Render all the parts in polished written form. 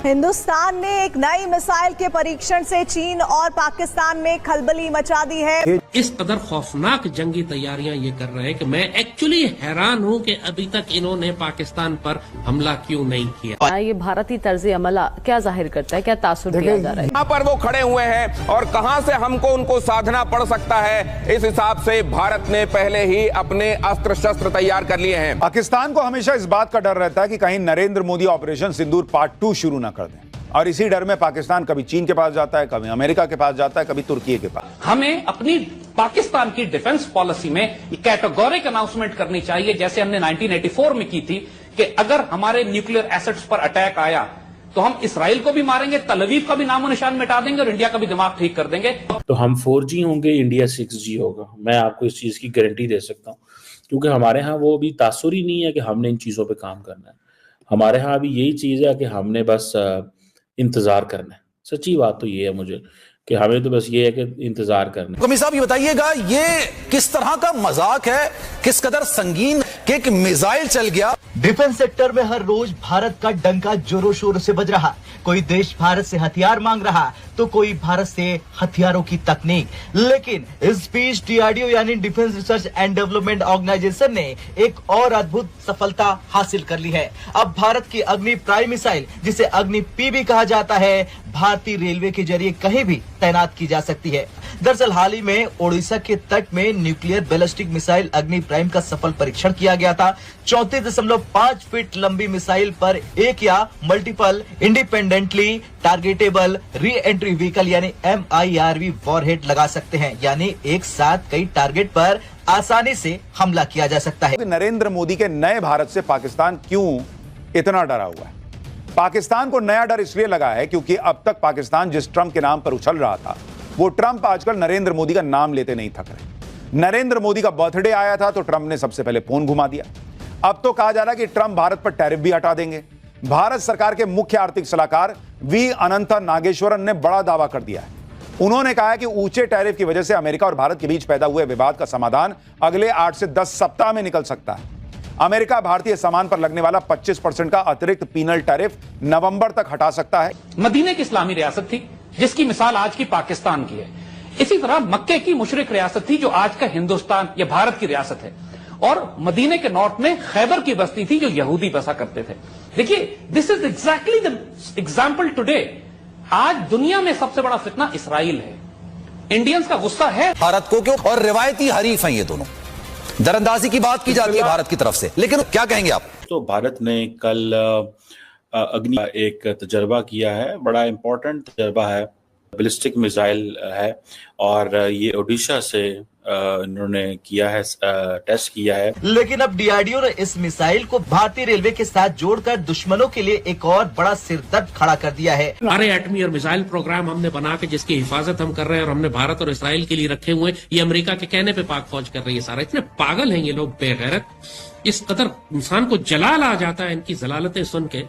हिंदुस्तान ने एक नई मिसाइल के परीक्षण से चीन और पाकिस्तान में खलबली मचा दी है। इस कदर खौफनाक जंगी तैयारियां ये कर रहे हैं कि मैं एक्चुअली हैरान हूं कि अभी तक इन्होंने पाकिस्तान पर हमला क्यों नहीं किया। ये भारतीय तर्ज अमल क्या जाहिर करता है, क्या तासुर दिया जा रहा है? कहां पर वो खड़े हुए हैं और कहां से हमको उनको साधना पड़ सकता है, इस हिसाब से भारत ने पहले ही अपने अस्त्र शस्त्र तैयार कर लिए हैं। पाकिस्तान को हमेशा इस बात का डर रहता है कि कहीं नरेंद्र मोदी ऑपरेशन सिंदूर पार्ट 2 शुरू ना कर दें, और इसी डर में पाकिस्तान कभी चीन के पास जाता है, कभी अमेरिका के पास जाता है, कभी तुर्की के पास। हमें अपनी पाकिस्तान की डिफेंस पॉलिसी में कैटेगोरिक अनाउंसमेंट करनी चाहिए, जैसे हमने 1984 में की थी कि अगर हमारे न्यूक्लियर एसेट्स पर अटैक आया तो हम इसराइल को भी मारेंगे, तल अवीव का भी नामो निशान मिटा देंगे और इंडिया का भी दिमाग ठीक कर देंगे। तो हम 4G होंगे, इंडिया 6G होगा, मैं आपको इस चीज की गारंटी दे सकता हूँ, क्योंकि हमारे यहाँ वो अभी तासुर ही नहीं है कि हमने इन चीजों पे काम करना है। हमारे यहाँ अभी यही चीज है कि हमने बस इंतजार करना है। सच्ची बात तो ये है मुझे कि हमें तो बस ये है कि इंतजार करना है। कमी साहब ये बताइएगा, ये किस तरह का मजाक है, किस कदर संगीन कि एक मिसाइल चल गया। डिफेंस सेक्टर में हर रोज भारत का डंका जोरों शोरों से बज रहा। कोई देश भारत से हथियार मांग रहा तो कोई भारत से हथियारों की तकनीक। लेकिन इस बीच डीआरडीओ यानी defence research and development organisation ने एक और अद्भुत सफलता हासिल कर ली है। अब भारत की अग्नि प्राइम मिसाइल, जिसे अग्नि पी भी कहा जाता है, भारतीय रेलवे के जरिए कहीं भी तैनात की जा सकती है। दरअसल हाल ही में ओडिशा के तट में न्यूक्लियर बैलिस्टिक मिसाइल अग्नि प्राइम का सफल परीक्षण किया गया था। 34.5 फीट लंबी मिसाइल पर एक या multiple independently targetable re entry vehicle यानी MIRV वॉरहेड लगा सकते हैं, यानी एक साथ कई टारगेट पर आसानी से हमला किया जा सकता है। नरेंद्र मोदी के नए भारत से पाकिस्तान क्यों इतना डरा हुआ है? पाकिस्तान को नया डर इसलिए लगा है क्योंकि अब तक पाकिस्तान जिस ट्रंप के नाम पर उछल रहा था, वो ट्रंप आजकल नरेंद्र मोदी का नाम लेते नहीं थक रहे। नरेंद्र मोदी का बर्थडे आया था तो ट्रंप ने सबसे पहले फोन घुमा दिया। अब तो कहा जा रहा है कि ट्रंप भारत पर टैरिफ भी हटा देंगे। भारत सरकार के मुख्य आर्थिक सलाहकार वी अनंत नागेश्वरन ने बड़ा दावा कर दिया है। उन्होंने कहा है कि ऊंचे टैरिफ की वजह से अमेरिका और भारत के बीच पैदा हुए विवाद का समाधान अगले 8 से 10 सप्ताह में निकल सकता है। अमेरिका भारतीय सामान पर लगने वाला 25% का अतिरिक्त पीनल टैरिफ नवंबर तक हटा सकता है। मदीने की इस्लामी रियासत थी जिसकी मिसाल आज की पाकिस्तान की है। इसी तरह मक्के की मुशरिक रियासत थी जो आज का हिंदुस्तान या भारत की रियासत है, और मदीने के नॉर्थ में खैबर की बस्ती थी जो यहूदी बसा करते थे। देखिए, this is exactly the example today. आज दुनिया में सबसे बड़ा फितना इसराइल है। इंडियंस का गुस्सा है भारत को क्यों, और रिवायती हरीफ हैं ये दोनों। दरअंदाजी की बात की जाती है भारत की तरफ से, लेकिन क्या कहेंगे आप? तो भारत ने कल अग्नि एक तजर्बा किया है, बड़ा इंपॉर्टेंट तजर्बा है, बैलिस्टिक मिसाइल है, और ये ओडिशा से इन्होंने किया है, टेस्ट किया है। लेकिन अब डीआरडीओ ने इस मिसाइल को भारतीय रेलवे के साथ जोड़कर दुश्मनों के लिए एक और बड़ा सिरदर्द खड़ा कर दिया है। अरे एटमी और मिसाइल प्रोग्राम हमने बना के जिसकी हिफाजत हम कर रहे हैं और हमने भारत और इसराइल के लिए रखे हुए, ये अमेरिका के कहने पे पाक फौज कर रही है सारा। इतने पागल हैं ये लोग, बेगैरत। इस कदर इंसान को जलाल आ जाता है इनकी जलालतें सुन के।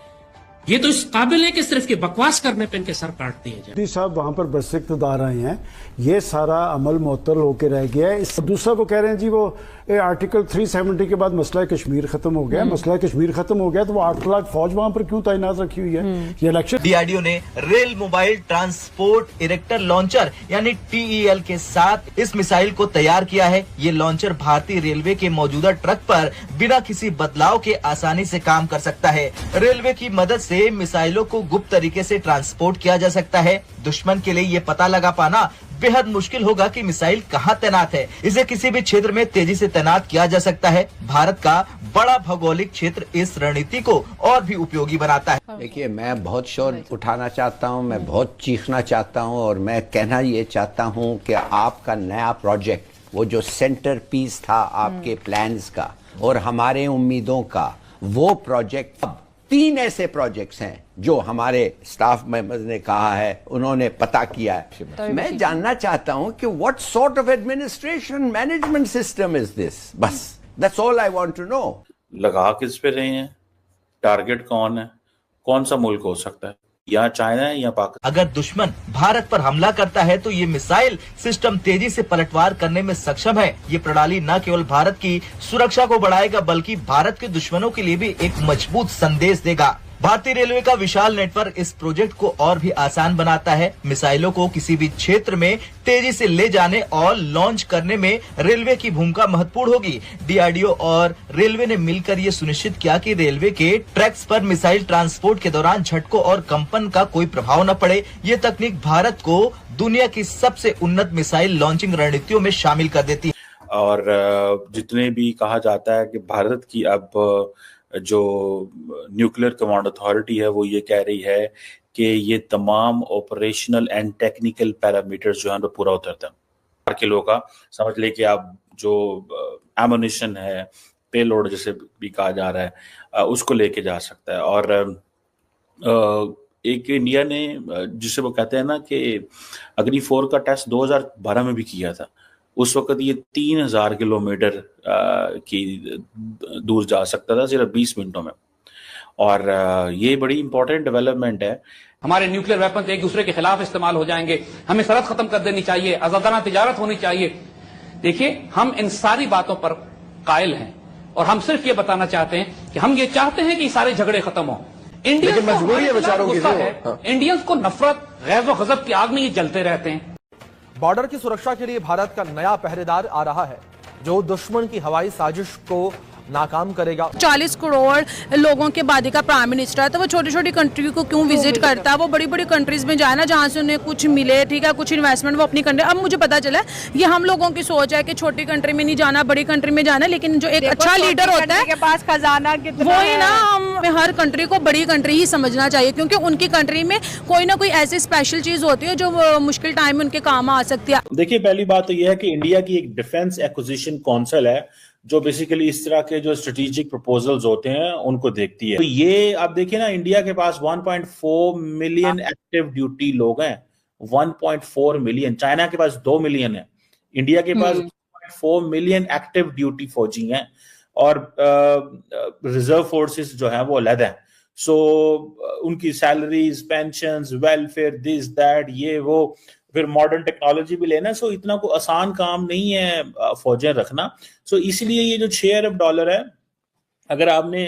ये तो इस काबिल है कि सिर्फ के बकवास करने पे इनके सर काट दिए जाए। मोदी साहब वहां पर बरसे इक़्तिदार आए हैं, ये सारा अमल मुअत्तल होकर रह गया है। दूसरा वो कह रहे हैं जी वो आर्टिकल 370 के बाद मसला कश्मीर खत्म हो गया। मसला कश्मीर खत्म हो गया तो वो 8 लाख फौज वहां पर क्यों तैनात रखी हुई है? ये इलेक्शन। डीआरडीओ ने rail mobile transport erector launcher यानी TEL के साथ इस मिसाइल को तैयार किया है। ये लॉन्चर भारतीय रेलवे के मौजूदा ट्रक पर बिना किसी बदलाव के आसानी से काम कर सकता है। रेलवे की मदद से मिसाइलों को गुप्त तरीके से ट्रांसपोर्ट किया जा सकता है। दुश्मन के लिए ये पता लगा पाना बेहद मुश्किल होगा कि मिसाइल कहां तैनात है। इसे किसी भी क्षेत्र में तेजी से तैनात किया जा सकता है। भारत का बड़ा भौगोलिक क्षेत्र इस रणनीति को और भी उपयोगी बनाता है। देखिए, मैं बहुत शोर उठाना चाहता हूं, मैं बहुत चीखना चाहता हूं, और मैं कहना ये चाहता हूं कि आपका नया प्रोजेक्ट, वो जो सेंटर पीस था आपके प्लान्स का और हमारे उम्मीदों का, वो प्रोजेक्ट, अब 3 ऐसे प्रोजेक्ट्स हैं जो हमारे स्टाफ मेंबर्स ने कहा है, उन्होंने पता किया है। मैं जानना चाहता हूं कि what sort of administration management system is this? बस, that's all I want to know. लगा किस पे रहे हैं, टारगेट कौन है, कौन सा मुल्क हो सकता है, या चाइना है या पाकिस्तान? अगर दुश्मन भारत पर हमला करता है तो ये मिसाइल सिस्टम तेजी से पलटवार करने में सक्षम है। ये प्रणाली न केवल भारत की सुरक्षा को बढ़ाएगा बल्कि भारत के दुश्मनों के लिए भी एक मजबूत संदेश देगा। भारतीय रेलवे का विशाल नेटवर्क इस प्रोजेक्ट को और भी आसान बनाता है। मिसाइलों को किसी भी क्षेत्र में तेजी से ले जाने और लॉन्च करने में रेलवे की भूमिका महत्वपूर्ण होगी। डीआरडीओ और रेलवे ने मिलकर ये सुनिश्चित किया कि रेलवे के ट्रैक्स पर मिसाइल ट्रांसपोर्ट के दौरान झटकों और कंपन का कोई प्रभाव न पड़े। ये तकनीक भारत को दुनिया की सबसे उन्नत मिसाइल लॉन्चिंग रणनीतियों में शामिल कर देती है। और जितने भी कहा जाता है कि भारत की अब जो न्यूक्लियर कमांड अथॉरिटी है वो ये कह रही है कि ये तमाम ऑपरेशनल एंड टेक्निकल पैरामीटर्स जो है वो पूरा उतरता है। किलो का समझ ले कि आप जो एमुनिशन है, पेलोड जैसे भी कहा जा रहा है, उसको लेके जा सकता है। और एक इंडिया ने जिसे वो कहते हैं ना कि अग्नि-4 का टेस्ट 2012 में भी किया था। उस वक्त ये 3000 किलोमीटर की दूर जा सकता था सिर्फ 20 मिनटों में। और ये बड़ी इंपॉर्टेंट डेवलपमेंट है। हमारे न्यूक्लियर वेपन एक दूसरे के खिलाफ इस्तेमाल हो जाएंगे, हमें सरहद खत्म कर देनी चाहिए, आजादाना तिजारत होनी चाहिए। देखिए, हम इन सारी बातों पर कायल हैं और हम सिर्फ ये बताना चाहते हैं कि हम ये चाहते हैं कि सारे झगड़े खत्म हो। इंडियंस को मजबूरी है बेचारों की, इंडियंस को नफरत, गैज़ व गज़ब की आग में ये जलते रहते हैं। बॉर्डर की सुरक्षा के लिए भारत का नया पहरेदार आ रहा है जो दुश्मन की हवाई साजिश को नाकाम करेगा। 40 करोड़ लोगों के बाद का प्राइम मिनिस्टर है, तो वो छोटी छोटी कंट्री को क्यों विजिट करता है? वो बड़ी बड़ी कंट्रीज में जाए ना, जहाँ से उन्हें कुछ मिले, ठीक है, कुछ इन्वेस्टमेंट वो अपनी कंट्री। अब मुझे पता चला ये हम लोगों की सोच है कि छोटी कंट्री में नहीं जाना, बड़ी कंट्री में जाना, लेकिन जो एक अच्छा लीडर होता है के पास खजाना कितना वही ना, हम हर कंट्री को बड़ी कंट्री ही समझना चाहिए, क्योंकि उनकी कंट्री में कोई ना कोई ऐसी स्पेशल चीज होती है जो मुश्किल टाइम में उनके काम आ सकती है। देखिए, पहली बात तो यह है कि इंडिया की एक डिफेंस एक्विजिशन काउंसिल है जो बेसिकली इस तरह के जो स्ट्रेटेजिक प्रपोजल्स होते हैं उनको देखती है। तो ये आप देखिए ना, इंडिया के पास 1.4 मिलियन एक्टिव ड्यूटी लोग हैं, 1.4 मिलियन। चाइना के पास 2 मिलियन है, इंडिया के पास 1.4 मिलियन एक्टिव ड्यूटी फौजी हैं और रिजर्व फोर्सेस जो है वो अलग है। सो उनकी salaries, pensions, welfare, this that, ये वो, फिर मॉडर्न टेक्नोलॉजी भी लेना। सो इतना को आसान काम नहीं है फौजें रखना। सो इसलिए ये जो $6 अरब है, अगर आपने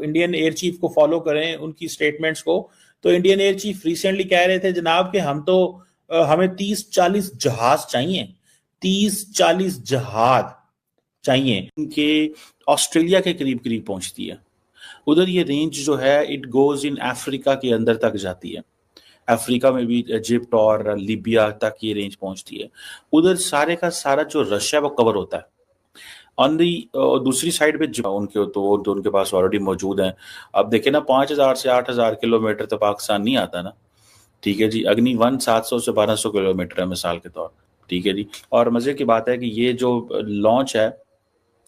इंडियन एयर चीफ को फॉलो करें उनकी स्टेटमेंट्स को, तो इंडियन एयर चीफ रिसेंटली कह रहे थे जनाब कि हमें 30-40 जहाज चाहिए, 30-40 जहाज चाहिए कि ऑस्ट्रेलिया के करीब करीब पहुंचती है। उधर ये रेंज जो है इट गोज इन अफ्रीका के अंदर तक जाती है, अफ्रीका में भी इजिप्ट और लीबिया तक ये रेंज पहुंचती है। उधर सारे का सारा जो रशिया वो कवर होता है। ऑन दी दूसरी साइड पे उनके तो उनके पास ऑलरेडी मौजूद हैं। अब देखें ना, 5000 से 8000 किलोमीटर तो पाकिस्तान नहीं आता ना, ठीक है जी। अग्नि-1 700 से 1200 किलोमीटर है मिसाल के तौर, ठीक है जी। और मजे की बात है कि ये जो लॉन्च है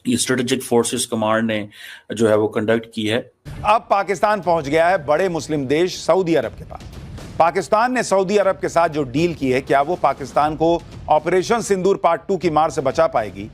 ये स्ट्रेटेजिक फोर्सेस कमांड ने जो है वो कंडक्ट की है। अब पाकिस्तान पहुंच गया है बड़े मुस्लिम देश सऊदी अरब के पास। पाकिस्तान ने सऊदी अरब के साथ जो डील की है, क्या वो पाकिस्तान को ऑपरेशन सिंदूर पार्ट 2 की मार से बचा पाएगी?